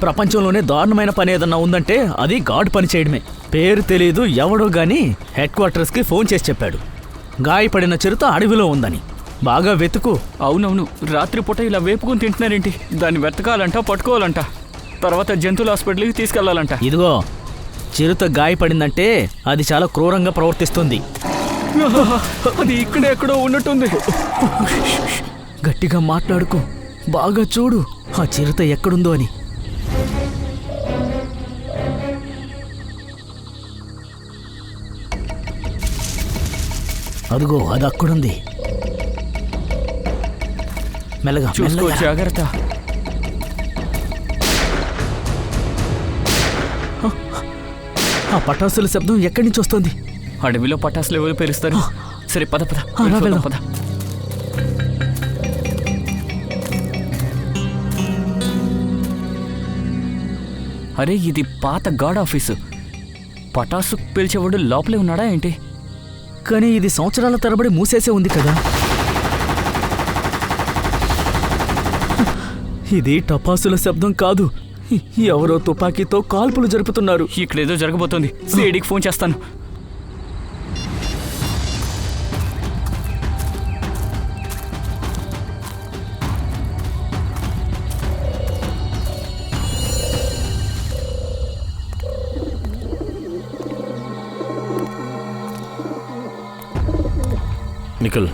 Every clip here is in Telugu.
ప్రపంచంలోనే దారుణమైన పని ఏదన్నా ఉందంటే అది గాడ్ పని చేయడమే. పేరు తెలీదు ఎవడో గాని హెడ్ క్వార్టర్స్కి ఫోన్ చేసి చెప్పాడు, గాయపడిన చిరుత అడవిలో ఉందని. బాగా వెతుకు. అవునవును, రాత్రిపూట ఇలా వేపుకుని తింటున్నారేంటి? దాన్ని వెతకాలంట, పట్టుకోవాలంట, తర్వాత జంతువుల హాస్పిటల్కి తీసుకెళ్లాలంట. ఇదిగో, చిరుత గాయపడిందంటే అది చాలా క్రూరంగా ప్రవర్తిస్తుంది. అది ఇక్కడే ఎక్కడో ఉన్నట్టుంది. గట్టిగా మాట్లాడుకో, బాగా చూడు ఆ చిరుత ఎక్కడుందో అని. అదిగో అది అక్కడుంది. మెల్లగా చూసుకో, జాగ్రత్త. ఆ పటాసుల శబ్దం ఎక్కడి నుంచి వస్తుంది? అడవిలో పటాసులు ఎవరు పేలుస్తారు? సరే పద పద పద. అరే, ఇది పాత గార్డ్ ఆఫీసు. పటాసు పేల్చేవాడు లోపలే ఉన్నాడా ఏంటి? కానీ ఇది సంవత్సరాల తరబడి మూసేసే ఉంది కదా. ఇది టపాసుల శబ్దం కాదు, ఎవరో తుపాకీతో కాల్పులు జరుపుతున్నారు. ఇక్కడేదో జరగబోతోంది. సిఐడికి ఫోన్ చేస్తాను. నిఖిల్,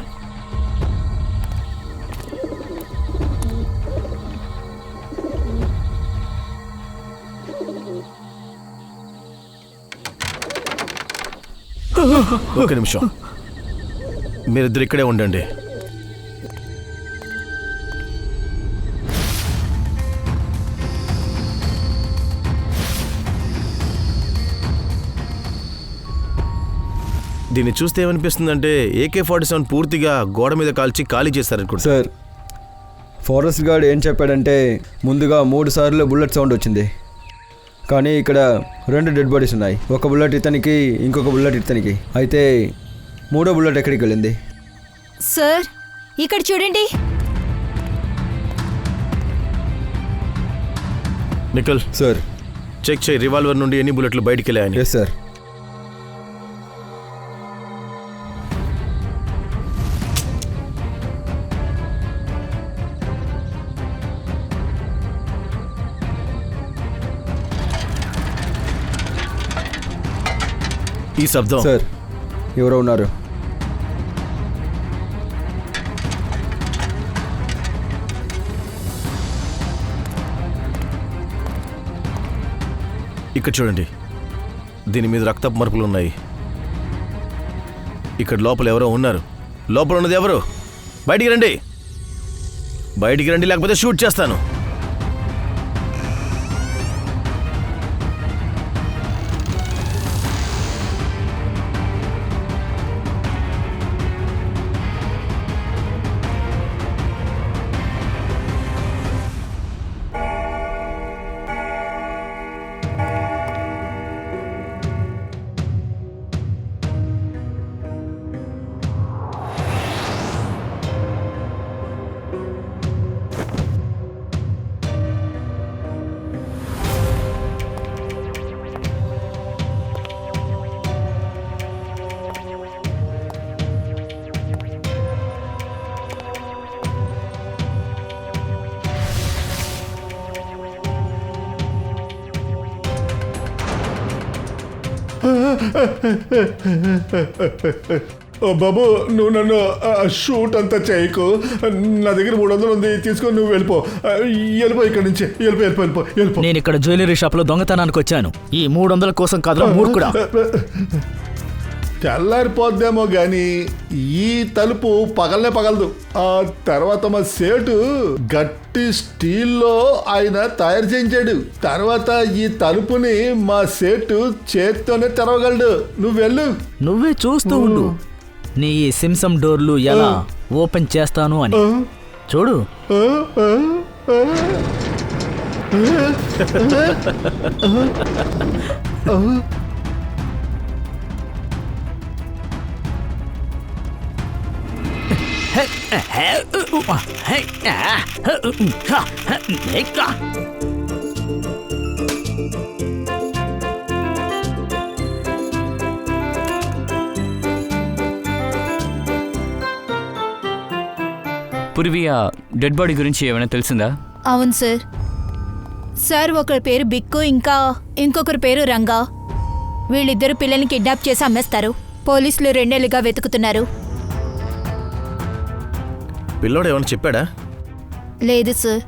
ఒక్క నిమిషం, మీరిద్దరు ఇక్కడే ఉండండి. దీన్ని చూస్తే ఏమనిపిస్తుందంటే AK-47 పూర్తిగా గోడ మీద కాల్చి ఖాళీ చేస్తారనుకుంటా. సార్, ఫారెస్ట్ గార్డ్ ఏం చెప్పాడంటే ముందుగా 3 సార్లు బుల్లెట్ సౌండ్ వచ్చింది, కానీ ఇక్కడ 2 డెడ్ బాడీస్ ఉన్నాయి. ఒక బుల్లెట్ ఇతనికి, ఇంకొక బుల్లెట్ ఇతనికి. అయితే 3వ బుల్లెట్ ఎక్కడికి వెళ్ళింది? సార్, ఇక్కడ చూడండి. నిఖిల్ సార్, చెక్ చేయి, రివాల్వర్ నుండి ఎన్ని బుల్లెట్లు బయటికి వెళ్ళాయని. Yes sir. ఈ శబ్దం. సార్, ఎవరో ఉన్నారు. ఇక్కడ చూడండి, దీని మీద రక్తపు మరపులు ఉన్నాయి. ఇక్కడ లోపల ఎవరో ఉన్నారు. లోపల ఉన్నది ఎవరు? బయటికి రండి, బయటికి రండి, లేకపోతే షూట్ చేస్తాను. బాబు, నువ్వు నన్ను షూట్ అంతా చేయకు. నా దగ్గర 300 ఉంది, తీసుకొని నువ్వు వెళ్ళిపో. వెళ్ళిపో, ఇక్కడి నుంచి వెళ్ళిపో. నేను ఇక్కడ జ్యువెలరీ షాప్ లో దొంగతనానికి వచ్చాను. ఈ 300 కోసం కాదురా మూర్ఖుడా. తెల్లారిపోద్దేమో గాని ఈ తలుపు పగలనే పగలదు. ఆ తర్వాత మా సేటు గట్టి స్టీల్లో ఆయన తయారు చేయించాడు. తర్వాత ఈ తలుపుని మా సేటు చేత్తోనే తెరవగలడు. నువ్వు వెళ్ళు. నువ్వే చూస్తూ ఉండు నీ సిమ్సమ్ డోర్లు ఎలా ఓపెన్ చేస్తాను అని. చూడు. పూర్వి ఆ డెడ్ బాడీ గురించి ఏమైనా తెలిసిందా? అవును సార్. సార్ ఒకరి పేరు బిక్కు, ఇంకా ఇంకొకరి పేరు రంగా. వీళ్ళిద్దరు పిల్లల్ని కిడ్నాప్ చేసి అమ్మేస్తారు. పోలీసులు 2 ఏళ్లుగా వెతుకుతున్నారు. పిల్లోడు ఏమైనా చెప్పాడా? లేదు సార్,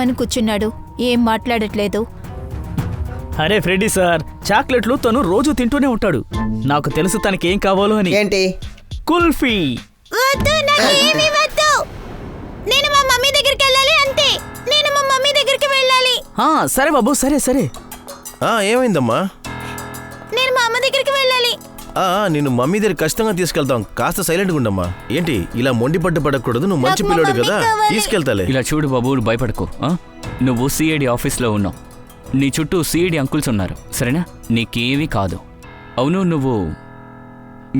అని కూర్చున్నాడు, ఏం మాట్లాడట్లేదు. అరే ఫ్రెడీ సార్, చాక్లెట్లు తను రోజు తింటూనే ఉంటాడు. నాకు తెలుసు తనకేం కావాలో అని. ఏంటి? కుల్ఫీ. నేను మా మమ్మీ దగ్గరికి వెళ్ళాలి, అంతే. నేను మా మమ్మీ దగ్గరికి వెళ్ళాలి. సరే బాబు, సరే సరే. ఏమైందమ్మా? నేను మా అమ్మ దగ్గరికి వెళ్ళాలి. నిన్ను మమ్మీ దగ్గర ఖచ్చితంగా తీసుకెళ్తాం. కాస్త సైలెంట్గా ఉండమ్మా. ఏంటి ఇలా మొండి పట్టు పడకూడదు, నువ్వు మంచి నాకు పిల్లోడు మమ్మీ కదా, కావాలి. తీసుకెళ్తాలే. ఇలా చూడు బాబు, భయపడకు. నువ్వు సిఐడి ఆఫీస్లో ఉన్నావు. నీ చుట్టూ సిఐడి అంకుల్స్ ఉన్నారు, సరేనా? నీకేమీ కాదు. అవును, నువ్వు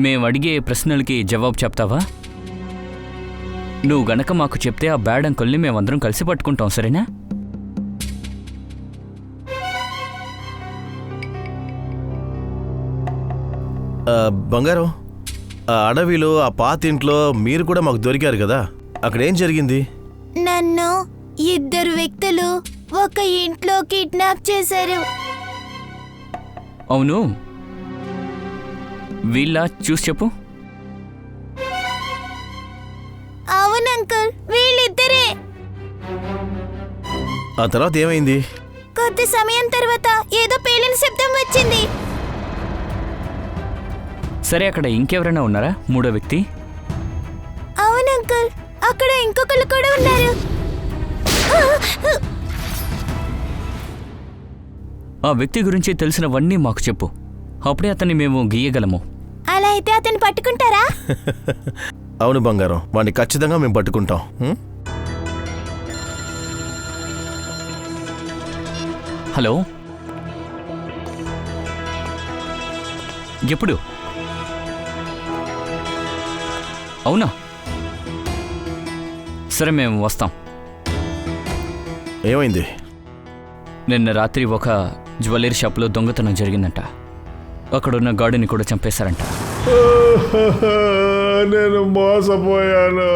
మేము అడిగే ప్రశ్నలకి జవాబు చెప్తావా? నువ్వు గనక మాకు చెప్తే ఆ బ్యాడ్ అంకుల్ని మేమందరం కలిసి పట్టుకుంటాం, సరేనా? బంగారం, ఆ అడవిలో ఆ పాత ఇంట్లో మీరు కూడా మాకు దొరికారు కదా, అక్కడ ఏం జరిగింది? నన్ను 2 వ్యక్తులు ఒక ఇంట్లో కిడ్నాప్ చేశారు. అవును, వీళ్ళ చూసి చెప్పు. అవును అంకుల్, వీళ్ళిద్దరే. ఆ తర్వాత ఏమైంది? కొద్ది సమయం తర్వాత ఏదో పేలిన శబ్దం వచ్చింది. సరే, అక్కడ ఇంకెవరైనా ఉన్నారా? 3వ వ్యక్తి? అవును అంకుల్, అక్కడ ఇంకొకళ్ళు కూడా ఉన్నారు. ఆ వ్యక్తి గురించి తెలిసినవన్నీ మాకు చెప్పు, అప్పుడే అతన్ని మేము గీయగలము. అలా అయితే అతన్ని పట్టుకుంటారా? అవును బంగారం, వాడిని ఖచ్చితంగా మేము పట్టుకుంటాం. హలో, ఎప్పుడు? అవునా, సరే మేము వస్తాం. ఏమైంది? నిన్న రాత్రి ఒక జ్యువెలరీ షాప్లో దొంగతనం జరిగిందంట. అక్కడున్న గార్డుని కూడా చంపేశారంట. నేను మోసపోయాను.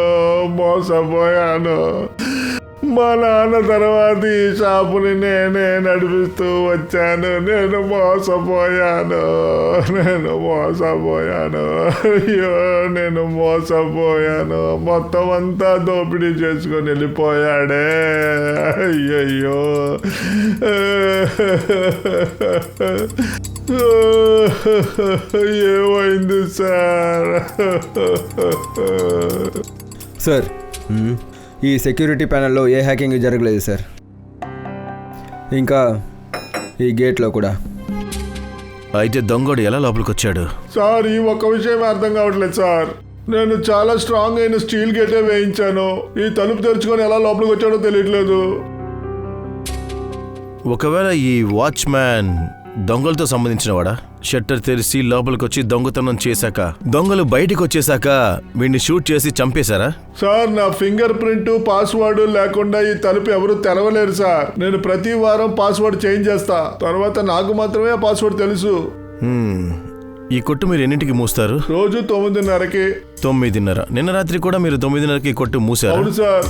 మా నాన్న తర్వాత ఈ షాపుని నేనే నడిపిస్తూ వచ్చాను. నేను మోసపోయాను. అయ్యో, నేను మోసపోయాను. మొత్తం అంతా దోపిడీ చేసుకొని వెళ్ళిపోయాడే. అయ్యయ్యో. ఏమైంది సార్? సార్, ఈ సెక్యూరిటీ ప్యానెల్లో ఏ హ్యాకింగ్ జరగలేదు సార్. ఇంకా ఈ గేట్లో కూడా. అయితే దొంగోడు ఎలా లోపలికి వచ్చాడు? సార్, ఈ ఒక్క విషయం అర్థం కావట్లేదు సార్. నేను చాలా స్ట్రాంగ్ అయిన స్టీల్ గేటే వేయించాను. ఈ తలుపు తెరుచుకొని ఎలా లోపలికి వచ్చాడో తెలియట్లేదు. ఒకవేళ ఈ వాచ్మ్యాన్ దొంగలతో సంబంధించిన వాడా? షట్టర్ తెరిచి లోపలికి వచ్చి దొంగతనం చేశాక, దొంగలు బయటికి వచ్చేసాక వీడిని షూట్ చేసి చంపేశారా? సార్, నా ఫింగర్ ప్రింట్, పాస్వర్డ్ లేకుండా ఈ తలుపు ఎవరు తెరవలేరు సార్. నేను ప్రతి వారం పాస్వర్డ్ చేంజ్ చేస్తా. తర్వాత నాకు మాత్రమే పాస్వర్డ్ తెలుసు. ఈ కొట్టు మీరు ఎన్నింటికి మూస్తారు? రోజు 9:30కి. 9:30. నిన్న రాత్రి కూడా మీరు 9:30కి కొట్టు మూసారు? అవును సార్.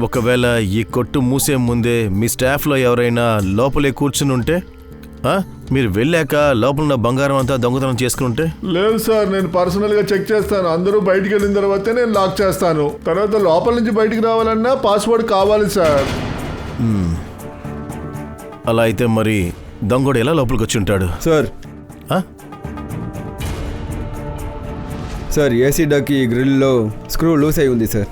ఒకవేళ ఈ కొట్టు మూసే ముందే మీ స్టాఫ్లో ఎవరైనా లోపలే కూర్చుని ఉంటే, మీరు వెళ్ళాక లోపల ఉన్న బంగారం అంతా దొంగతనం చేసుకుని ఉంటే? లేదు సార్, నేను పర్సనల్ గా చెక్ చేస్తాను. అందరూ బయటికి వెళ్ళిన తర్వాతే నేను లాక్ చేస్తాను. తర్వాత లోపల నుంచి బయటికి రావాలన్నా పాస్వర్డ్ కావాలి సార్. అలా అయితే మరి దొంగోడు ఎలా లోపలికి వచ్చి ఉంటాడు? సార్, ఏసీ డక్ ఈ గ్రిల్లో స్క్రూ లూస్ అయి ఉంది సార్.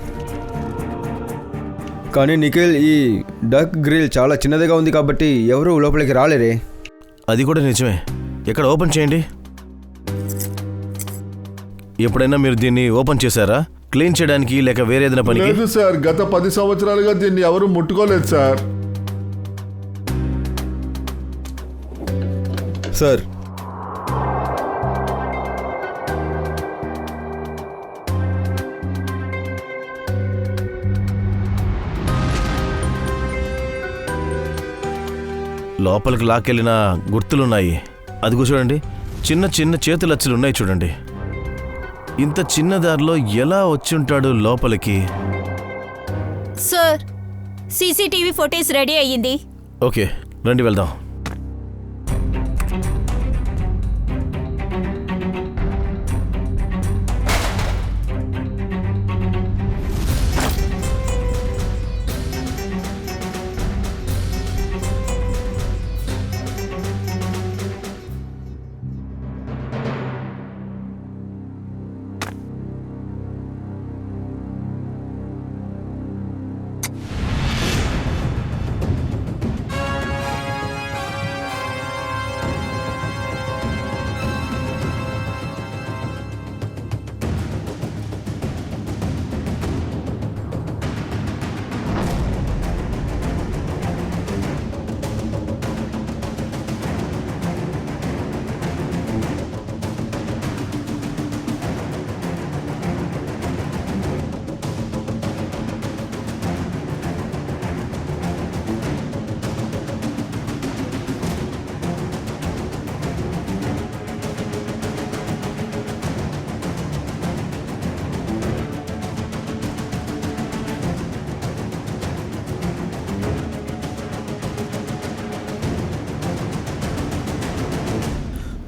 కానీ నిఖిల్, ఈ డక్ గ్రిల్ చాలా చిన్నదిగా ఉంది కాబట్టి ఎవరు లోపలికి రాలేరే. అది కూడా నిజమే. ఎక్కడ ఓపెన్ చేయండి. ఎప్పుడైనా మీరు దీన్ని ఓపెన్ చేశారా? క్లీన్ చేయడానికి లేక వేరే ఏదైనా పనికి? లేదు సార్, గత 10 సంవత్సరాలుగా దీన్ని ఎవరు ముట్టుకోలేదు సార్. సార్, లోపలికి లాక్కెళ్ళిన గుర్తులున్నాయి. అదిగో చూడండి, చిన్న చిన్న చేతులచ్చులు ఉన్నాయి చూడండి. ఇంత చిన్న దారిలో ఎలా వచ్చి ఉంటాడు లోపలికి? సార్ సీసీటీవీ ఫుటేజ్ రెడీ అయ్యింది. ఓకే, రండి వెళ్దాం.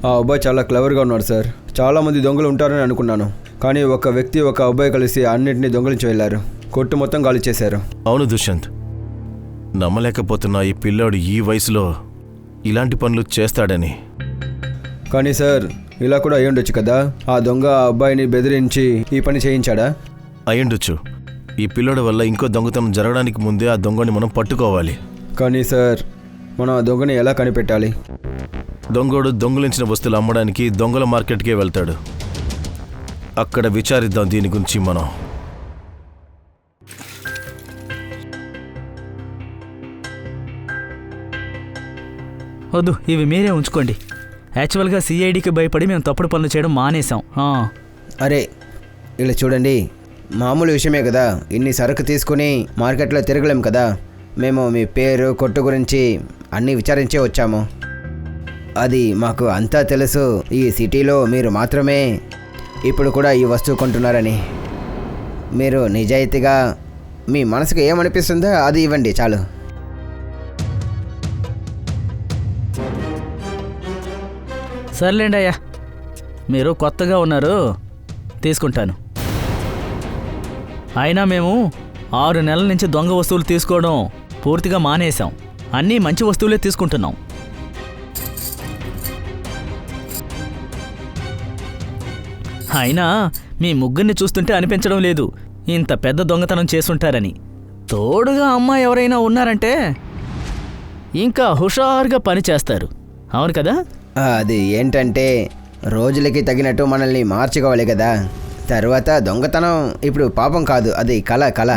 ఆ అబ్బాయి చాలా క్లవర్గా ఉన్నాడు సార్. చాలామంది దొంగలు ఉంటారని అనుకున్నాను, కానీ ఒక వ్యక్తి ఒక అబ్బాయి కలిసి అన్నింటినీ దొంగలించి వెళ్ళారు. కొట్టు మొత్తం గాలి చేశారు. అవును దుష్యంత్, నమ్మలేకపోతున్నా ఈ పిల్లాడు ఈ వయసులో ఇలాంటి పనులు చేస్తాడని. కానీ సార్, ఇలా కూడా అయ్యుండొచ్చు కదా, ఆ దొంగ ఆ అబ్బాయిని బెదిరించి ఈ పని చేయించాడా? అయ్యుండొచ్చు. ఈ పిల్లోడి వల్ల ఇంకో దొంగతనం జరగడానికి ముందే ఆ దొంగని మనం పట్టుకోవాలి. కానీ సార్, మనం ఆ దొంగని ఎలా కనిపెట్టాలి? దొంగోడు దొంగలించిన వస్తువులు అమ్మడానికి దొంగల మార్కెట్కే వెళ్తాడు. అక్కడ విచారిద్దాం దీని గురించి మనం. వద్దు, ఇవి మీరే ఉంచుకోండి. యాక్చువల్గా సిఐడికి భయపడి మేము తప్పుడు పనులు చేయడం మానేశాం. అరే ఇలా చూడండి, మామూలు విషయమే కదా, ఇన్ని సరుకు తీసుకుని మార్కెట్లో తిరగలేం కదా. మేము మీ పేరు కొట్టు గురించి అన్నీ విచారించే వచ్చాము. అది మాకు అంతా తెలుసు. ఈ సిటీలో మీరు మాత్రమే ఇప్పుడు కూడా ఈ వస్తువు కొంటున్నారని. మీరు నిజాయితీగా మీ మనసుకు ఏమనిపిస్తుందో అది ఇవ్వండి చాలు. సర్లేండి అయ్యా, మీరు కొత్తగా ఉన్నారు, తీసుకుంటాను. అయినా మేము 6 నెలల నుంచి దొంగ వస్తువులు తీసుకోవడం పూర్తిగా మానేశాం. అన్నీ మంచి వస్తువులే తీసుకుంటున్నాం. అయినా మీ ముగ్గురిని చూస్తుంటే అనిపించడం లేదు ఇంత పెద్ద దొంగతనం చేసుంటారని. తోడుగా అమ్మాయి ఎవరైనా ఉన్నారంటే ఇంకా హుషారుగా పని చేస్తారు. అవును కదా? అది ఏంటంటే రోజులకి తగినట్టు మనల్ని మార్చుకోవాలి కదా. తర్వాత దొంగతనం ఇప్పుడు పాపం కాదు, అది కళ.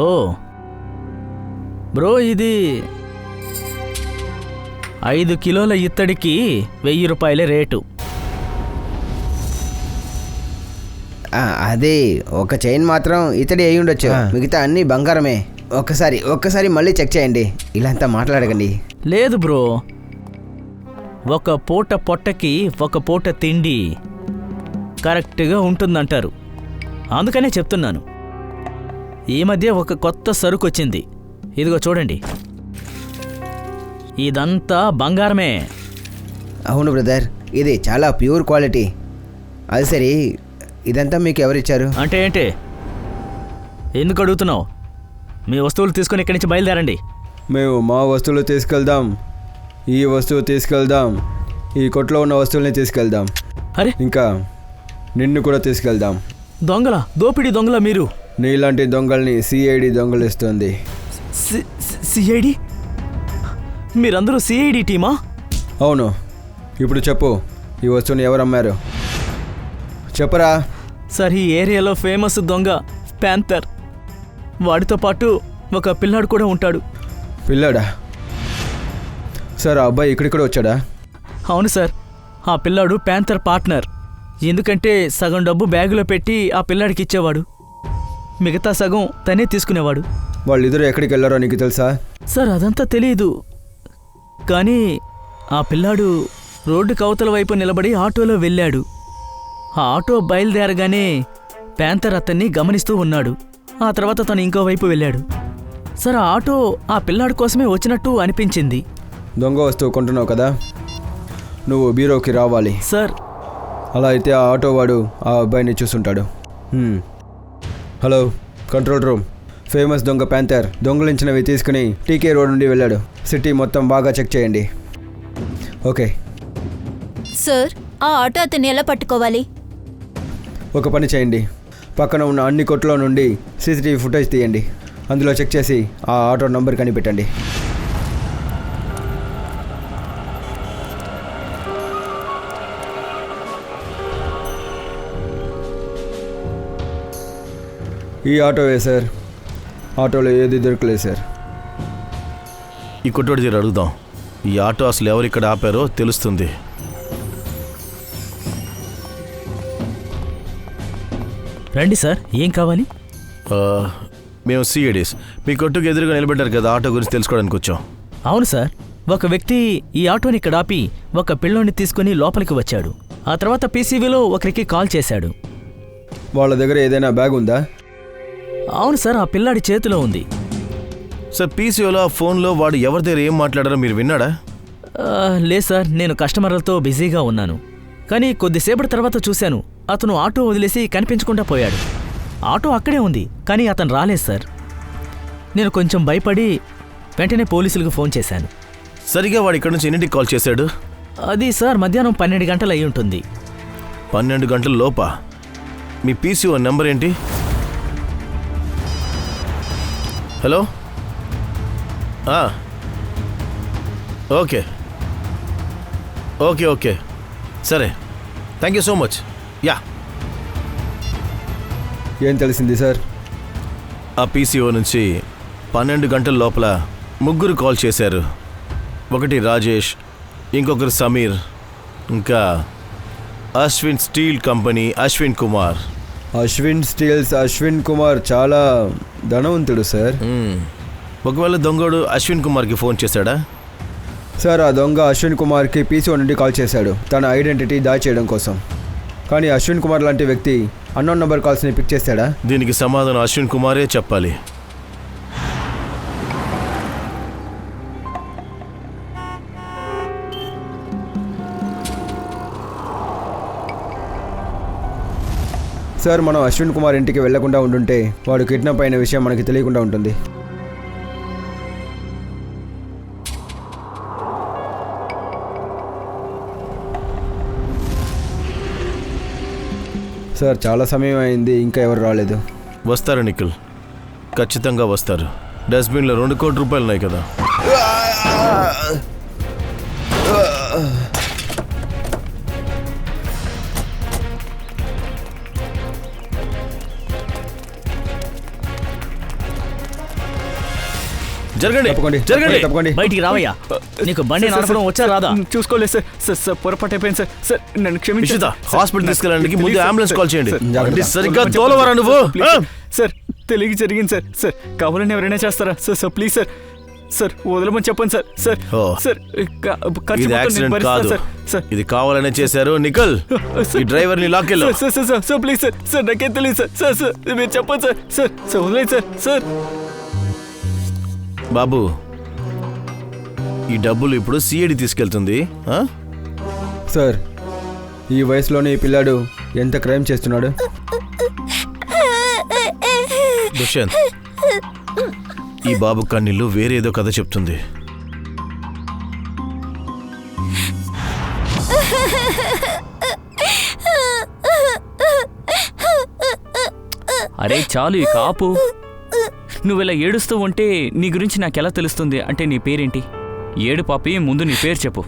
ఓ బ్రో, ఇది 5 కిలోల ఇత్తడికి 1000 రూపాయలే రేటు. అది ఒక చైన్ మాత్రం ఇతడి అయి ఉండొచ్చు, మిగతా అన్నీ బంగారమే. ఒక్కసారి మళ్ళీ చెక్ చేయండి, ఇలా అంతా మాట్లాడకండి. లేదు బ్రో, ఒక పూట పొట్టకి ఒక పూట తిండి కరెక్ట్గా ఉంటుందంటారు. అందుకనే చెప్తున్నాను. ఈ మధ్య ఒక కొత్త సరుకు వచ్చింది, ఇదిగో చూడండి. ఇదంతా బంగారమే. అవును బ్రదర్, ఇది చాలా ప్యూర్ క్వాలిటీ. అది సరే, ఇదంతా మీకు ఎవరిచ్చారు? అంటే ఏంటి? ఎందుకు అడుగుతున్నావు? మీ వస్తువులు తీసుకొని ఇక్కడి నుంచి బయలుదేరండి. మేము మా వస్తువులు తీసుకెళ్దాం, ఈ వస్తువు తీసుకెళ్దాం, ఈ కొట్లో ఉన్న వస్తువుల్ని తీసుకెళ్దాం, అరే ఇంకా నిన్ను కూడా తీసుకెళ్దాం. దొంగల, దోపిడీ దొంగల మీరు? నీలాంటి దొంగల్ని సిఐడి దొంగలిస్తుంది. సిఐడి? మీరందరూ సిఐడి టీమా? అవును. ఇప్పుడు చెప్పు, ఈ వస్తువుని ఎవరు అమ్మారు? చెప్పరా. సార్, ఈ ఏరియాలో ఫేమస్ దొంగ ప్యాంథర్. వాడితో పాటు ఒక పిల్లాడు కూడా ఉంటాడు. పిల్లాడా? సార్, ఆ అబ్బాయి ఇక్కడికి కూడా వచ్చాడా? అవును సార్, ఆ పిల్లాడు ప్యాంథర్ పార్ట్నర్. ఎందుకంటే సగం డబ్బు బ్యాగులో పెట్టి ఆ పిల్లాడికి ఇచ్చేవాడు, మిగతా సగం తనే తీసుకునేవాడు. వాళ్ళిద్దరూ ఎక్కడికి వెళ్ళారో నీకు తెలుసా? సార్, అదంతా తెలీదు, కానీ ఆ పిల్లాడు రోడ్డుకి అవతల వైపు నిలబడి ఆటోలో వెళ్ళాడు. ఆ ఆటో బయలుదేరగానే ప్యాంథర్ అతన్ని గమనిస్తూ ఉన్నాడు. ఆ తర్వాత తను ఇంకో వైపు వెళ్ళాడు. సార్ ఆ ఆటో ఆ పిల్లాడి కోసమే వచ్చినట్టు అనిపించింది. దొంగ వస్తువు కొంటున్నావు కదా, నువ్వు బ్యూరోకి రావాలి. సార్ అలా అయితే ఆ ఆటో వాడు ఆ అబ్బాయిని చూసుంటాడు. Hello, control room. ఫేమస్ దొంగ ప్యాంథర్ దొంగలించినవి తీసుకుని టీకే రోడ్ నుండి వెళ్ళాడు. సిటీ మొత్తం బాగా చెక్ చేయండి. ఓకే. సార్ ఆ ఆటో అతన్ని ఎలా పట్టుకోవాలి? ఒక పని చేయండి, పక్కన ఉన్న అన్ని కొట్లో నుండి సీసీటీవీ ఫుటేజ్ తీయండి. అందులో చెక్ చేసి ఆ ఆటో నంబర్ కనిపెట్టండి. ఈ ఆటోవే సార్. ఆటోలో ఏది దొరకలేదు సార్. ఈ కొట్టోడి దగ్గర అడుగుదాం. ఈ ఆటో అసలు ఎవరు ఇక్కడ ఆపారో తెలుస్తుంది. రండి సార్, ఏం కావాలి? ఆ, మేము సిఐడీస్ మీ కొట్టుకు ఎదురుగా నిలబెట్టారు కదా, ఆటో గురించి తెలుసుకోవడానికి వచ్చాం. అవును సార్, ఒక వ్యక్తి ఈ ఆటోని ఇక్కడ ఆపి ఒక పిల్లోని తీసుకుని లోపలికి వచ్చాడు. ఆ తర్వాత పీసీవీలో ఒకరికి కాల్ చేశాడు. వాళ్ళ దగ్గర ఏదైనా బ్యాగ్ ఉందా? అవును సార్, ఆ పిల్లాడి చేతిలో ఉంది. సార్ పీసీఓలో ఆ ఫోన్లో వాడు ఎవరి దగ్గర ఏం మాట్లాడారో మీరు విన్నాడా? లేదు సార్, నేను కస్టమర్లతో బిజీగా ఉన్నాను. కానీ కొద్దిసేపటి తర్వాత చూశాను, అతను ఆటో వదిలేసి కనిపించకుండా పోయాడు. ఆటో అక్కడే ఉంది, కానీ అతను రాలేదు సార్. నేను కొంచెం భయపడి వెంటనే పోలీసులకు ఫోన్ చేశాను. సరిగా వాడు ఇక్కడ నుంచి ఎన్నింటికి కాల్ చేశాడు? అది సార్ మధ్యాహ్నం 12 గంటలు అయి ఉంటుంది. 12 గంటల లోపా? మీ పీసీఓ నెంబర్ ఏంటి? హలో, ఓకే ఓకే ఓకే సరే, thank you so much. Yeah. ఏం తెలిసింది సార్? ఆ పీసీఓ నుంచి 12 గంటల లోపల 3 కాల్ చేశారు. ఒకటి రాజేష్, ఇంకొకరు సమీర్, ఇంకా Ashwin steel company Ashwin Kumar. Ashwin steels Ashwin Kumar చాలా ధనవంతుడు సార్. ఒకవేళ దొంగోడు అశ్విన్ కుమార్కి ఫోన్ చేశాడా? సార్ ఆ దొంగ అశ్విన్ కుమార్కి పీసీఓ నుండి కాల్ చేశాడు తన ఐడెంటిటీ దాచేయడం కోసం. కానీ అశ్విన్ కుమార్ లాంటి వ్యక్తి అన్నోన్ నెంబర్ కాల్స్ని పిక్ చేశాడా? దీనికి సమాధానం అశ్విన్ కుమారే చెప్పాలి. సార్ మనం అశ్విన్ కుమార్ ఇంటికి వెళ్లకుండా ఉండుంటే వాడు కిడ్నాప్ అయిన విషయం మనకి తెలియకుండా ఉంటుంది. సార్ చాలా సమయం అయింది, ఇంకా ఎవరు రాలేదు. వస్తారు నిఖిల్, ఖచ్చితంగా వస్తారు. డస్ట్బిన్లో 2 కోట్ల రూపాయలు ఉన్నాయి కదా. జరగండి తప్పకండి, జరగండి. తప్పకండి. బయటికి రావయ్యా. నీకు బండి నడపడం వచ్చా రాదా? చూసుకోలేదు సార్. సార్ సార్ పొరపాటు అయిపోయింది సార్. సార్ నన్ను క్షమించండి. నిషిత, హాస్పిటల్ తీసుకెళ్ళడానికి ముందు అంబులెన్స్ కాల్ చేయండి. జాగ్రత్త. బండి సరిగ్గా తోలవరా నువ్వు? సార్ తెలియక జరిగింది సార్. సార్ కావాలని ఎవరైనా చేస్తారా sir? Sir please sir. Sir వదలమని చెప్పండి సార్. సార్ ఓ. సార్ ఖర్చు ఇది మొత్తం నేను యాక్సిడెంట్ భరిస్తాను కాదు, సార్. సార్ ఇది కావాలనే చేశారు. నిఖిల్, ఈ డ్రైవర్ ని లాక్కెళ్ళు. Sir sir sir sir please sir. Sir నాకేం తెలియదు సార్. సార్ సార్ మీరు చెప్పండి సార్. సార్ సార్ వదిలేదు సార్. సార్ బాబు, ఈ డబ్బులు ఇప్పుడు సిఐడి తీసుకెళ్తుంది. సార్ ఈ వయసులోనే ఈ పిల్లాడు ఎంత క్రైమ్ చేస్తున్నాడు? దుష్యంత్, ఈ బాబు కన్నీళ్ళు వేరేదో కథ చెప్తుంది. అరే చాలు ఇక ఆపు. నువ్వు ఇలా ఏడుస్తూ ఉంటే నీ గురించి నాకెలా తెలుస్తుంది? అంటే నీ పేరేంటి? ఏడు పాపి, ముందు నీ పేరు చెప్పు.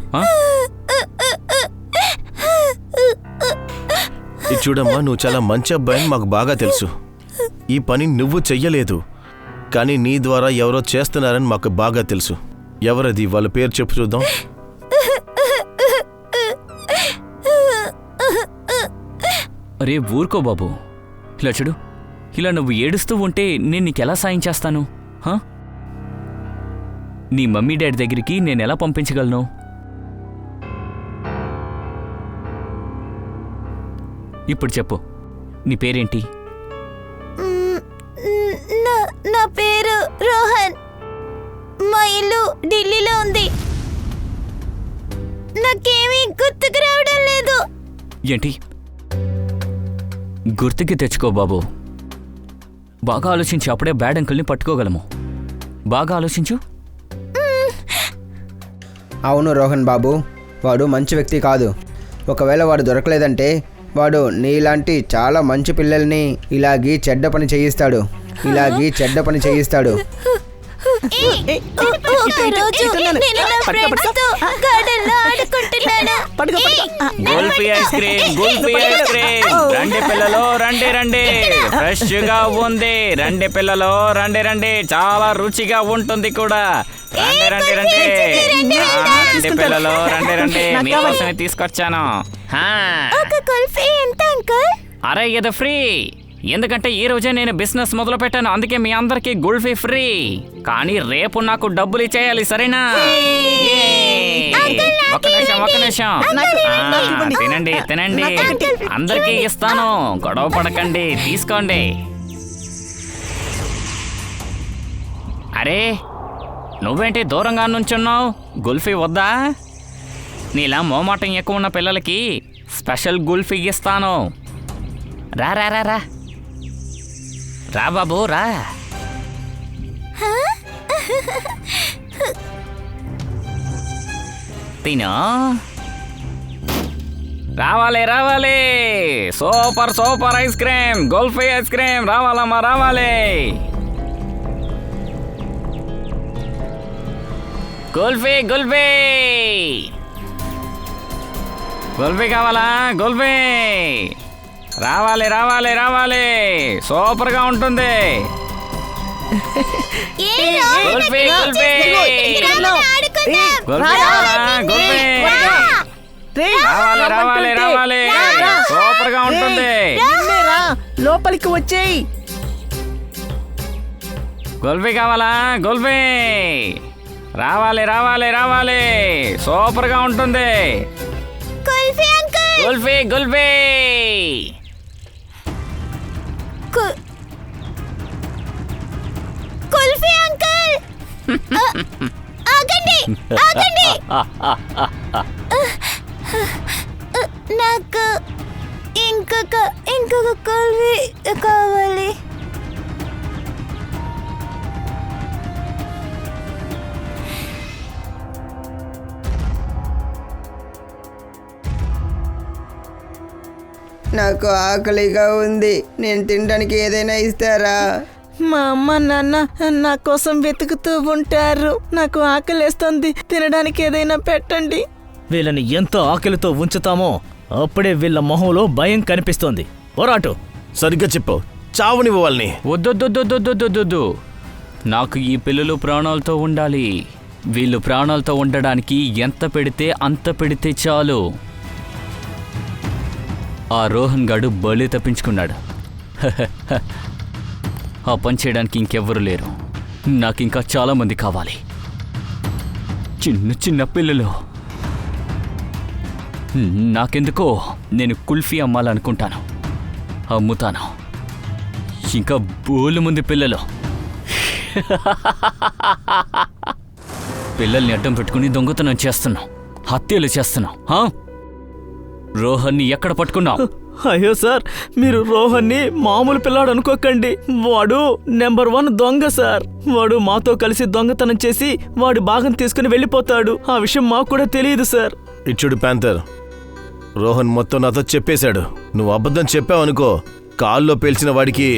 ఇది చూడమ్మా, నువ్వు చాలా మంచి అబ్బాయిని మాకు బాగా తెలుసు. ఈ పని నువ్వు చెయ్యలేదు, కానీ నీ ద్వారా ఎవరో చేస్తున్నారని మాకు బాగా తెలుసు. ఎవరది? వాళ్ళ పేరు చెప్పు చూద్దాం. అరే ఊరుకో బాబు. ఇలా చూడు, ఇలా నువ్వు ఏడుస్తూ ఉంటే నేను నీకెలా సాయం చేస్తాను? నీ మమ్మీ డాడీ దగ్గరికి నేను ఎలా పంపించగలను? ఇప్పుడు చెప్పు, నీ పేరేంటి? నా పేరు రోహన్. మా ఇల్లు ఢిల్లీలో ఉంది. నాకేమీ గుర్తుకు రావడం లేదు. ఏంటి? గుర్తుకి తెచ్చుకో బాబు. బాగా ఆలోచించి అప్పుడే బ్యాడ్ అంకుల్ని పట్టుకోగలము. బాగా ఆలోచించు. అవును రోహన్ బాబు, వాడు మంచి వ్యక్తి కాదు. ఒకవేళ వాడు దొరకలేదంటే వాడు నీలాంటి చాలా మంచి పిల్లల్ని ఇలాగీ చెడ్డ పని చేయిస్తాడు. గుల్ఫీ ఐస్ క్రీమ్ రండి పిల్లలు, రండి రండి. ఫ్రెష్ గా ఉంది. రండి పిల్లలు, రండి రండి. చాలా రుచిగా ఉంటుంది కూడా. రండి రండి రండి. రండి పిల్లలు, రండి రండి. మీకోసమే తీసుకొచ్చాను. అరే ఇది ఫ్రీ. ఎందుకంటే ఈ రోజే నేను బిజినెస్ మొదలు పెట్టాను. అందుకే మీ అందరికి గుల్ఫీ ఫ్రీ. కానీ రేపు నాకు డబ్బులు ఇచ్చేయాలి, సరేనా? ఒక్క నిమిషం. తినండి తినండి. అందరికీ ఇస్తాను, గొడవ పడకండి. తీసుకోండి. అరే నువ్వేంటి దూరంగా నుంచున్నావు? గుల్ఫీ వద్దా? నీలా మోమాటం ఎక్కువ ఉన్న పిల్లలకి స్పెషల్ గుల్ఫీ ఇస్తాను. రా రా రా రా రా బాబు రా. తిను. రావాలి రావాలి. Super super ice cream, kulfi ice cream. రావాలమ్మా రావాలి. గుల్ఫీ గుల్ఫీ గుల్ఫీ కావాలా? గుల్ఫీ రావాలి రావాలి రావాలి. సూపర్ గా ఉంటుంది. గుల్ఫీ గుల్ఫీ గుల్ఫీ కావాలా? గుల్ఫీ రావాలి రావాలి రావాలి. సూపర్ గా ఉంటుంది. లోపలికి వచ్చేయి. గుల్ఫీ కావాలా? గుల్ఫీ రావాలి రావాలి రావాలి. సూపర్ గా ఉంటుంది. గుల్ఫీ గుల్ఫీ కుల్ఫీ అంకుల్. ఆగండి ఆగండి. నాకు ఇంకొక కుల్ఫీ కావాలి. నాకు ఆకలిగా ఉంది. నేను తినడానికి ఏదైనా ఇస్తారా? మా అమ్మ నాన్న నా కోసం వెతుకుతూ ఉంటారు. నాకు ఆకలేస్తుంది, తినడానికి ఏదైనా పెట్టండి. వీళ్ళని ఎంత ఆకలితో ఉంచుతామో అప్పుడే వీళ్ళ మొహంలో భయం కనిపిస్తోంది. ఓరాటు సరిగ్గా చెప్పు. చావునివ్వు వాళ్ళని. వద్దొద్దొద్దొద్దొద్దొద్దు. నాకు ఈ పిల్లలు ప్రాణాలతో ఉండాలి. వీళ్ళు ప్రాణాలతో ఉండడానికి ఎంత పెడితే అంత పెడితే చాలు. ఆ రోహన్ గాడు బలి తప్పించుకున్నాడు. ఆ పని చేయడానికి ఇంకెవ్వరు లేరు. నాకింకా చాలామంది కావాలి. చిన్న చిన్న పిల్లలు. నాకెందుకో నేను కుల్ఫీ అమ్మాలనుకుంటాను. అమ్ముతాను. ఇంకా బోలు మంది పిల్లలు. పిల్లల్ని అడ్డం పెట్టుకుని దొంగతనం చేస్తున్నాం, హత్యలు చేస్తున్నాం. రోహన్ని ఎక్కడ పట్టుకున్నావు? అయ్యో సార్, మీరు రోహన్ని మామూలు పిల్లాడు అనుకోకండి. వాడు నెంబర్ 1 దొంగ సార్. వాడు మాతో కలిసి దొంగతనం చేసి వాడి భాగం తీసుకుని వెళ్ళిపోతాడు. ఆ విషయం మాకు కూడా తెలియదు సార్. ఇచ్చుడు ప్యాంథర్, రోహన్ మొత్తం నాతో చెప్పేశాడు. నువ్వు అబద్ధం చెప్పావనుకో, కాల్లో పేల్చిన వాడికి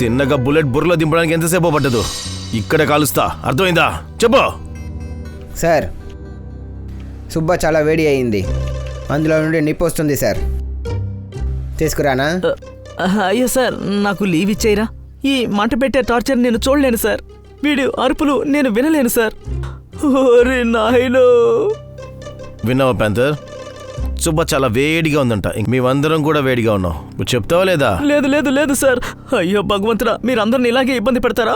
తిన్నగా బుల్లెట్ బుర్రలో దింపడానికి ఎంతసేపు పట్టదు. ఇక్కడ కాలుస్తా, అర్థమైందా? చెప్పు. సార్, సుబ్బ చాలా వేడి అయింది. అందులో నుండి నిప్పు వస్తుంది సార్. తీసుకురానా? అయ్యో సార్, నాకు లీవ్ ఇచ్చేయరా. ఈ మంట పెట్టే టార్చర్ నేను చూడలేను సార్. వీడి అరుపులు నేను వినలేను సార్. ఓరి నాయనో. విన్నావా ప్యాంథర్? సుబ్బ చాలా వేడిగా ఉందంట. మేమందరం కూడా వేడిగా ఉన్నాం. నువ్వు చెప్తావా లేదా? లేదు లేదు లేదు సార్. అయ్యో భగవంతుడా, మీరందరిని ఇలాగే ఇబ్బంది పెడతారా?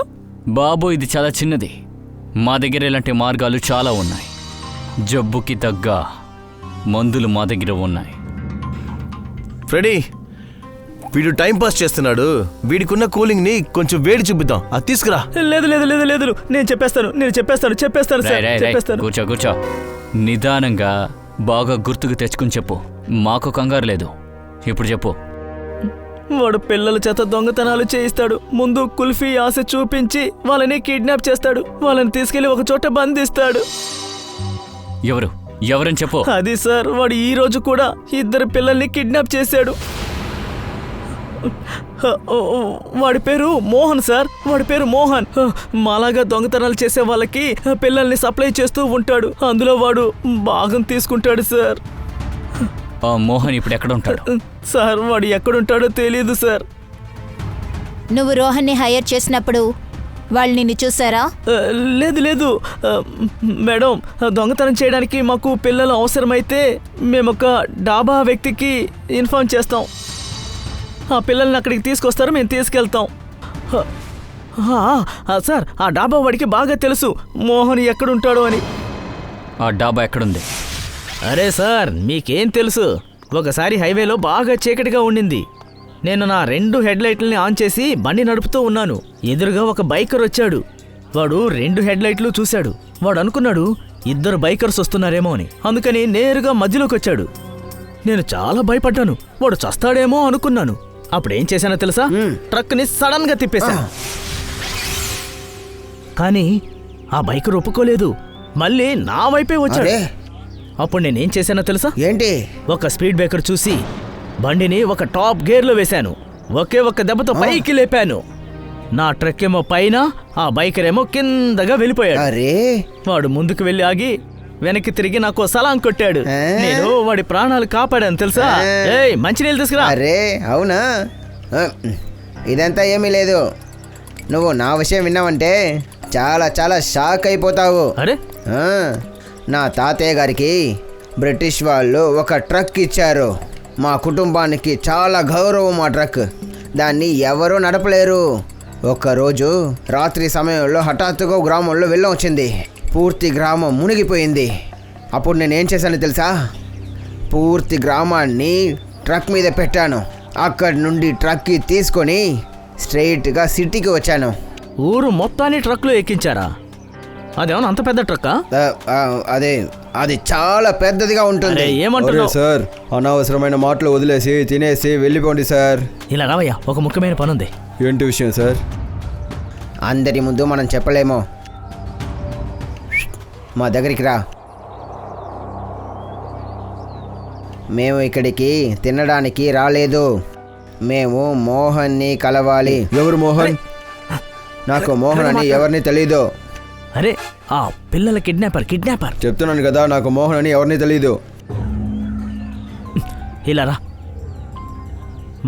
బాబు, ఇది చాలా చిన్నది. మా దగ్గర ఇలాంటి మార్గాలు చాలా ఉన్నాయి. జబ్బుకి తగ్గ మందులు మా దగ్గర ఉన్నాయి. ఫ్రెడీ, వీడు టైం పాస్ చేస్తున్నాడు. వీడికున్న కూలింగ్ ని కొంచెం వేడి చూపిద్దాం. అది తీసుకురా. లేదు లేదు లేదు లేదు నేను చెప్పేస్తాను రేయ్, సార్, రేయ్, రేయ్, చెప్పేస్తాను. కూర్చో. నిదానంగా బాగా గుర్తుకు తెచ్చుకుని చెప్పు. మాకు కంగారు లేదు. ఇప్పుడు చెప్పు. వాడు పిల్లల చేత దొంగతనాలు చేయిస్తాడు. ముందు కుల్ఫీ ఆశ చూపించి వాళ్ళని కిడ్నాప్ చేస్తాడు. వాళ్ళని తీసుకెళ్లి ఒక చోట బంధిస్తాడు. ఎవరని చెప్పు. అది సార్, వాడు ఈ రోజు కూడా 2 పిల్లల్ని కిడ్నాప్ చేశాడు. వాడి పేరు మోహన్ సార్, వాడి పేరు మోహన్. మాలాగా దొంగతనాలు చేసే వాళ్ళకి పిల్లల్ని సప్లై చేస్తూ ఉంటాడు. అందులో వాడు భాగం తీసుకుంటాడు సార్. ఆ మోహన్ ఇప్పుడు ఎక్కడ ఉంటాడు? సార్, వాడు ఎక్కడుంటాడో తెలియదు సార్. నువ్వు రోహన్ని హైర్ చేసినప్పుడు వాళ్ళు నిన్ను చూసారా? లేదు మేడం, దొంగతనం చేయడానికి మాకు పిల్లలు అవసరమైతే మేము ఒక డాబా వ్యక్తికి ఇన్ఫార్మ్ చేస్తాం. ఆ పిల్లల్ని అక్కడికి తీసుకొస్తారు, మేము తీసుకెళ్తాం. సార్, ఆ డాబా వాడికి బాగా తెలుసు మోహన్ ఎక్కడుంటాడో అని. ఆ డాబా ఎక్కడుంది? అరే సార్, మీకేం తెలుసు? ఒకసారి హైవేలో బాగా చీకటిగా ఉండింది. నేను నా 2 హెడ్లైట్లని ఆన్ చేసి బండి నడుపుతూ ఉన్నాను. ఎదురుగా ఒక బైకర్ వచ్చాడు. వాడు 2 హెడ్లైట్లు చూశాడు. వాడు అనుకున్నాడు 2 బైకర్స్ వస్తున్నారేమో అని. అందుకని నేరుగా మధ్యలోకి వచ్చాడు. నేను చాలా భయపడ్డాను. వాడు చస్తాడేమో అనుకున్నాను. అప్పుడేం చేశానో తెలుసా? ట్రక్ని సడన్ గా తిప్పేశాను. కానీ ఆ బైకర్ ఒప్పుకోలేదు. మళ్ళీ నా వైపే వచ్చాడు. అరే అప్పుడు నేనేం చేశానో తెలుసా? ఏంటి? ఒక స్పీడ్ బ్రేకర్ చూసి బండిని ఒక టాప్ గేర్లో వేశాను. ఒకే ఒక్క దెబ్బతో పైకి లేపాను. నా ట్రక్ ఏమో పైన, ఆ బైకర్ ఏమో కిందగా వెళ్ళిపోయాడు. అరే వాడు ముందుకు వెళ్ళి ఆగి వెనక్కి తిరిగి నాకు సలాం కొట్టాడు. ఆ? నేను వాడి ప్రాణాలు కాపాడాను తెలుసా? ఏయ్, మంచినీళ్ళు తీసుకురా. అరే అవునా? ఆ, ఇదంతా ఏమీ లేదు. నువ్వు నా విషయం విన్నావంటే చాలా చాలా షాక్ అయిపోతావు. అరే, ఆ, నా తాతయ్య గారికి బ్రిటిష్ వాళ్ళు ఒక ట్రక్ ఇచ్చారు. మా కుటుంబానికి చాలా గౌరవం ఆ ట్రక్. దాన్ని ఎవరూ నడపలేరు. ఒక్కరోజు రాత్రి సమయంలో హఠాత్తుగా గ్రామంలో వెళ్ళం వచ్చింది. పూర్తి గ్రామం మునిగిపోయింది. అప్పుడు నేనేం చేశాను తెలుసా? పూర్తి గ్రామాన్ని ట్రక్ మీద పెట్టాను. అక్కడి నుండి ట్రక్కి తీసుకొని స్ట్రైట్గా సిటీకి వచ్చాను. ఊరు మొత్తాన్ని ట్రక్లో ఎక్కించారా? అదేమన్నా అంత పెద్ద ట్రక్కా? అది చాలా పెద్దదిగా ఉంటుంది. అరే, అరే ఏమంటున్నావు? సార్, అనవసరమైన మాటలు వదిలేసి తినేసి వెళ్ళిపోండి సార్. ఇలా రావయ్యా, ఒక ముఖ్యమైన పని ఉంది. ఏంటి విషయం సార్? అందరి ముందు మనం చెప్పలేము. మా దగ్గరికి రా. మేము ఇక్కడికి తినడానికి రాలేదు. మేము మోహన్ని కలవాలి. ఎవరు మోహన్? నాకు మోహన్ అని ఎవరిని తెలీదు. అరే, ఆ పిల్లల కిడ్నాపర్. చెప్తున్నాను కదా, నాకు మోహన్ అని ఎవరిని తెలీదు. ఇలా రా,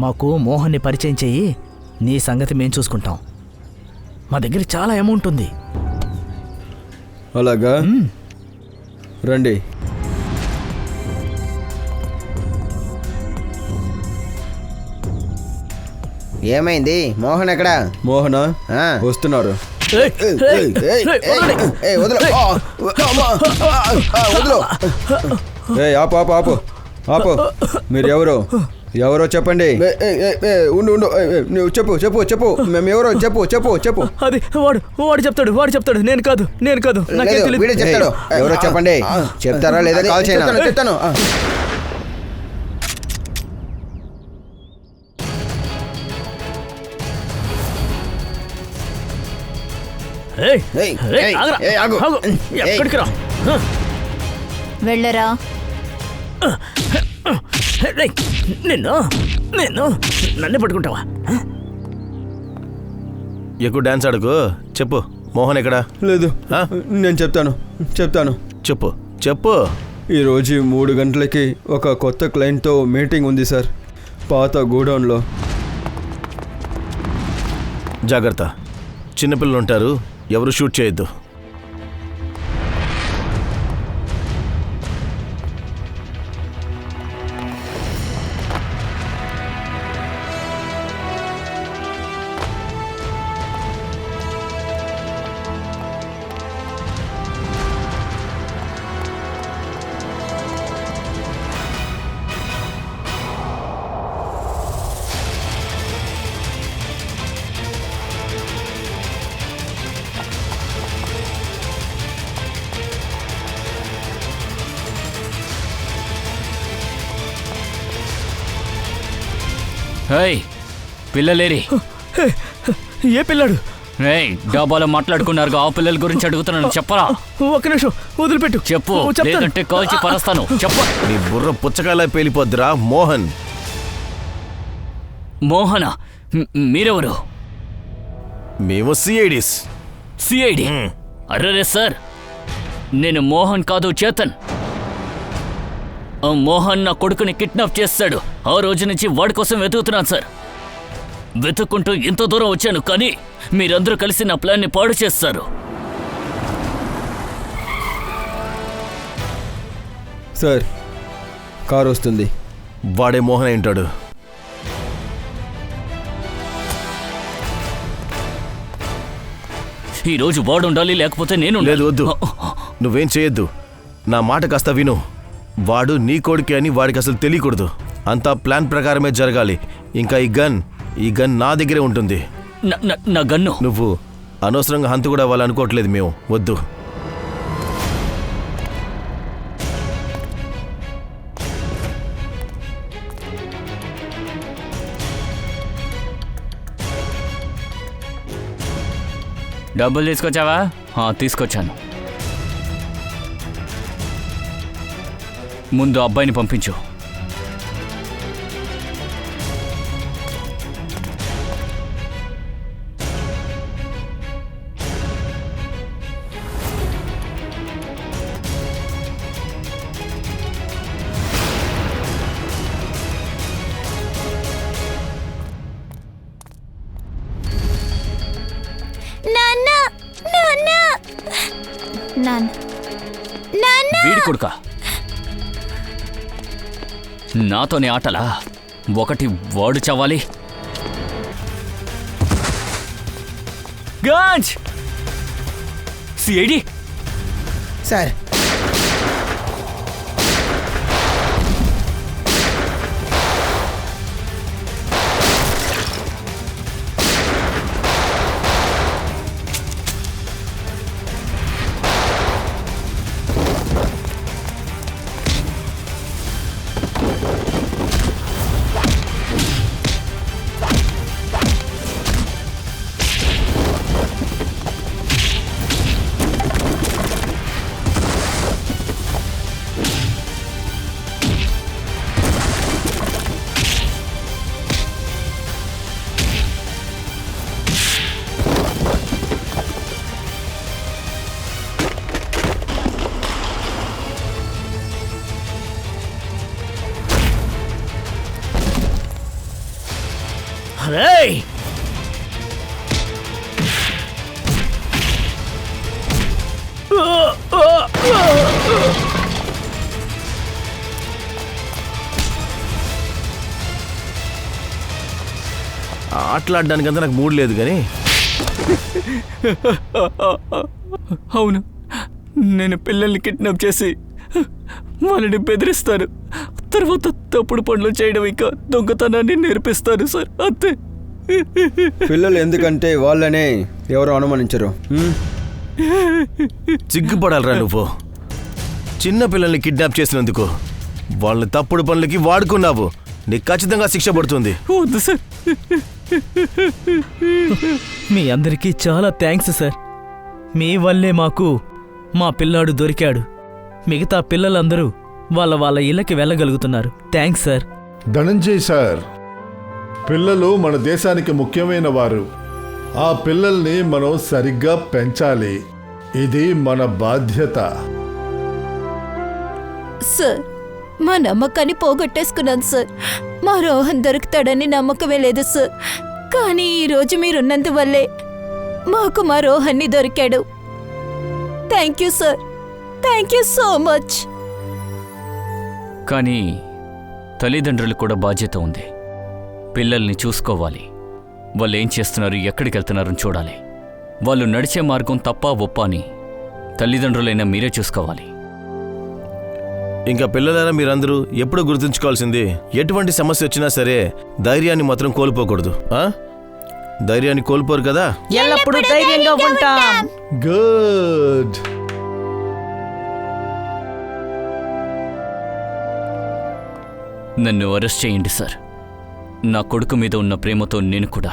మాకు మోహన్ని పరిచయం చెయ్యి. నీ సంగతి మేము చూసుకుంటాం. మా దగ్గర చాలా అమౌంట్ ఉంది. అలాగా? రండి. ఏమైంది? మోహన్ ఎక్కడా? మోహనా? ఆ. వస్తున్నారు. ఏయ్, ఏయ్, ఏయ్, వదలండి. వదిలు. వదిలు. ఆపు ఆపు ఆపు ఆపు. మీరు ఎవరో చెప్పండి. ఉండు నువ్వు చెప్పు. మేము ఎవరో చెప్పు. అది వాడు చెప్తాడు. నేను కాదు. నాకేం లేదు, తెలీదు. వీడే చెప్తాడు. ఎవరో చెప్పండి. చెప్తారా లేదా? కాల్ చేయను. చెప్తాను. ఏయ్, ఏయ్, ఏయ్, ఏయ్, ఆగురా. ఏయ్, ఆగు. ఆగు. ఎక్కడికి రా? వెళ్ళరా. ఏయ్, నిన్ను నన్ను పట్టుకుంటావా? ఎక్కువ డాన్స్ ఆడుకో. చెప్పు, మోహన్ ఎక్కడా? లేదు, ఆ? నేను చెప్తాను. చెప్పు. ఈరోజు 3 గంటలకి ఒక కొత్త క్లయింట్తో మీటింగ్ ఉంది సార్, పాత గోడౌన్లో. జాగ్రత్త, చిన్నపిల్లలు ఉంటారు, ఎవరు షూట్ చేయొద్దు. ఏయ్ పిల్లలేరి హే, ఏ పిల్లాడు? ఏయ్ డాబాలో మాట్లాడుకున్నారు ఆ పిల్లల గురించి అడుగుతున్నాను చెప్పరా ఒక్క నిమిషం వదిలిపెట్టు. చెప్పు చెప్తాను. లేదంటే కాల్చి పరస్తాను చెప్పు నీ బుర్ర పుచ్చకాయలా పేలిపోద్దురా మోహన్. మోహన మీరెవరు? మేము సిఐడిస్. సిఐడి అర్రే సార్ నేను మోహన్ కాదు చేతన్. ఆ మోహన్ నా కొడుకుని కిడ్నాప్ చేస్తాడు. ఆ రోజు నుంచి వాడి కోసం వెతుకుతున్నాను సార్. వెతుక్కుంటూ ఇంత దూరం వచ్చాను కానీ మీరందరూ కలిసి నా ప్లాన్ని పాడు చేస్తారు. సార్ కారు వస్తుంది. వాడే మోహన్ అయి ఉంటాడు. ఈ రోజు వాడు ఉండాలి లేకపోతే నేను లేదు వద్దు, నువ్వేం చేయొద్దు. నా మాట కాస్త విను. వాడు నీ కొడుకే అని వాడికి అసలు తెలియకూడదు. అంతా ప్లాన్ ప్రకారమే జరగాలి. ఇంకా ఈ గన్ నా దగ్గరే ఉంటుంది. నా గన్ను నువ్వు అనవసరంగా హంతు కూడా అవ్వాలనుకోవట్లేదు మేము. వద్దు. డబ్బులు తీసుకొచ్చావా? తీసుకొచ్చాను. ముందు అబ్బాయిని పంపించు. వీడి కొడుక నాతోనే ఆటలా? ఒకటి వాడు చవ్వాలి. గాంజ్ సిఐడి సార్ రేయ్! ఆటలాడడానికంతా నాకు మూడ్ లేదు కానీ అవును, నేను పిల్లల్ని కిడ్నాప్ చేసి వాళ్ళని బెదిరిస్తాను. తర్వాత తప్పుడు పనులు చేయడం ఇంకా దొంగతనాన్ని నేర్పిస్తాను సార్, అంతే. పిల్లలు ఎందుకంటే వాళ్ళనే ఎవరు అనుమానించరు. సిగ్గుపడాలరా నువ్వు. చిన్న పిల్లల్ని కిడ్నాప్ చేసినందుకు వాళ్ళని తప్పుడు పనులకి వాడుకున్నావు. నీకు ఖచ్చితంగా శిక్ష పడుతుంది. వద్దు సార్. మీ అందరికీ చాలా థ్యాంక్స్ సార్. మీ వల్లే మాకు మా పిల్లాడు దొరికాడు. మిగతా పిల్లలందరూ వాళ్ళ ఇళ్ళకి వెళ్ళగలుగుతున్నారు. Thanks sir. ధనంజయ్ సార్, పిల్లలు మన దేశానికి ముఖ్యమైన వారు. ఆ పిల్లల్ని మనం సరిగ్గా పెంచాలి. ఇది మన బాధ్యత. సార్ మా నమ్మకాన్ని పోగొట్టేసుకున్నాను సార్. మా రోహన్ దొరుకుతాడని నమ్మకమే లేదు సార్. కానీ ఈరోజు మీరున్నందువల్లే మాకు మా రోహన్ని దొరికాడు. Thank you sir. Thank you so much. కానీ తల్లిదండ్రులకు కూడా బాధ్యత ఉంది. పిల్లల్ని చూసుకోవాలి. వాళ్ళు ఏం చేస్తున్నారు, ఎక్కడికి వెళ్తున్నారని చూడాలి. వాళ్ళు నడిచే మార్గం తప్పా ఒప్పా అని తల్లిదండ్రులైనా మీరే చూసుకోవాలి. ఇంకా పిల్లలైనా మీరందరూ ఎప్పుడు గుర్తుంచుకోవాల్సింది, ఎటువంటి సమస్య వచ్చినా సరే ధైర్యాన్ని మాత్రం కోల్పోకూడదు. ధైర్యాన్ని కోల్పోరు కదా. ఎల్లప్పుడూ ధైర్యంగా ఉంటాం. గుడ్. నన్ను అరెస్ట్ చేయండి సార్. నా కొడుకు మీద ఉన్న ప్రేమతో నేను కూడా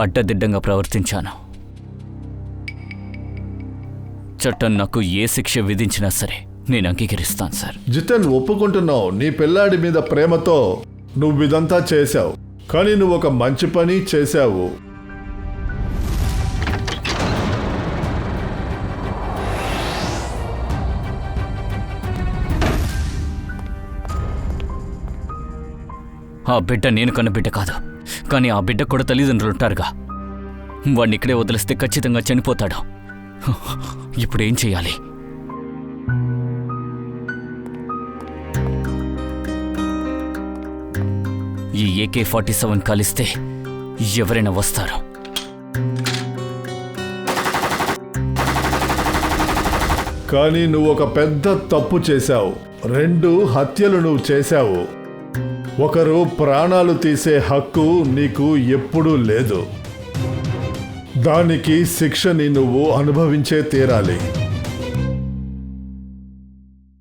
అడ్డదిడ్డంగా ప్రవర్తించాను. చట్టం నాకు ఏ శిక్ష విధించినా సరే నేను అంగీకరిస్తాను సార్. జితన్, ఒప్పుకుంటున్నావు, నీ పిల్లాడి మీద ప్రేమతో నువ్వు ఇదంతా చేశావు. కానీ నువ్వు ఒక మంచి పని చేశావు. ఆ బిడ్డ నేను కన్న బిడ్డ కాదు, కానీ ఆ బిడ్డ కూడా తల్లిదండ్రులు ఉంటారుగా. వాడిని ఇక్కడే వదిలిస్తే ఖచ్చితంగా చనిపోతాడు. ఇప్పుడేం చేయాలి? ఈ AK-47 కాలిస్తే ఎవరైనా వస్తారు. కానీ నువ్వు ఒక పెద్ద తప్పు చేశావు. 2 హత్యలు నువ్వు చేశావు. ఒకరు ప్రాణాలు తీసే హక్కు నీకు ఎప్పుడూ లేదు. దానికి శిక్షని నువ్వు అనుభవించే తీరాలి.